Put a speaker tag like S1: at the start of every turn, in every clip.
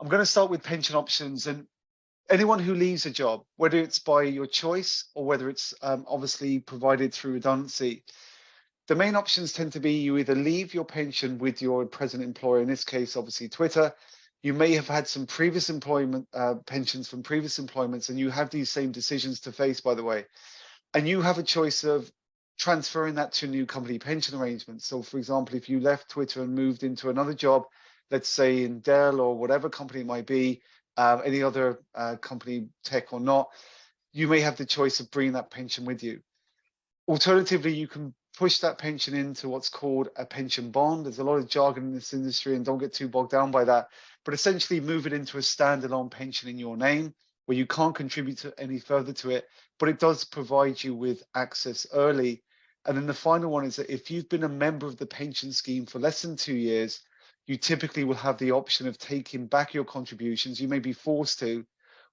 S1: I'm going to start with pension options. And anyone who leaves a job, whether it's by your choice or whether it's obviously provided through redundancy, the main options tend to be you either leave your pension with your present employer, in this case, obviously Twitter. You may have had some previous employment pensions from previous employments, and you have these same decisions to face, by the way. And you have a choice of transferring that to a new company pension arrangement. So for example, if you left Twitter and moved into another job, let's say in Dell or whatever company it might be, any other company, tech or not, you may have the choice of bringing that pension with you. Alternatively, you can push that pension into what's called a pension bond. There's a lot of jargon in this industry, and don't get too bogged down by that. But essentially move it into a standalone pension in your name where you can't contribute to any further to it, but it does provide you with access early. And then the final one is that if you've been a member of the pension scheme for less than 2 years, you typically will have the option of taking back your contributions. You may be forced to,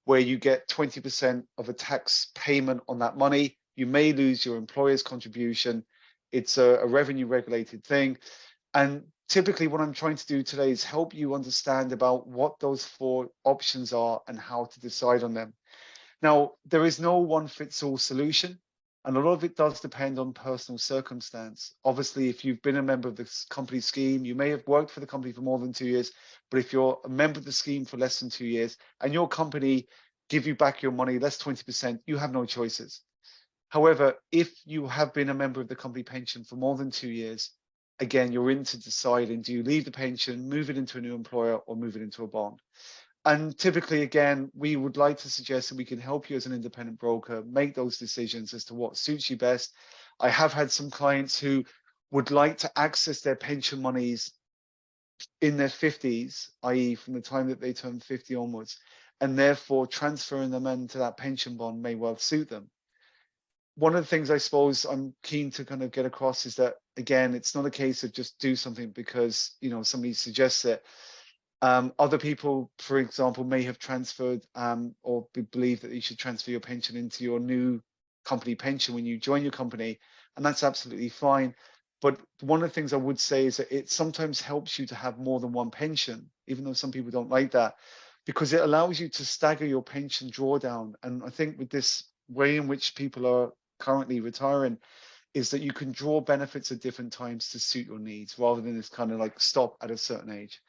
S1: where you get 20% of a tax payment on that money. You may lose your employer's contribution. It's a revenue regulated thing. And typically what I'm trying to do today is help you understand about what those 4 options are and how to decide on them. Now, there is no one fits all solution, and a lot of it does depend on personal circumstance. Obviously, if you've been a member of this company scheme, you may have worked for the company for more than 2 years, but if you're a member of the scheme for less than 2 years and your company give you back your money, less 20%, you have no choices. However, if you have been a member of the company pension for more than 2 years, again, you're in to deciding, do you leave the pension, move it into a new employer, or move it into a bond? And typically, again, we would like to suggest that we can help you as an independent broker make those decisions as to what suits you best. I have had some clients who would like to access their pension monies in their 50s, i.e. from the time that they turn 50 onwards, and therefore transferring them into that pension bond may well suit them. One of the things I suppose I'm keen to kind of get across is that, again, it's not a case of just do something because, you know, somebody suggests it. Other people, for example, may have transferred or believe that you should transfer your pension into your new company pension when you join your company, and that's absolutely fine. But one of the things I would say is that it sometimes helps you to have more than one pension, even though some people don't like that, because it allows you to stagger your pension drawdown. And I think with this way in which people are currently retiring, is that you can draw benefits at different times to suit your needs rather than this kind of like stop at a certain age.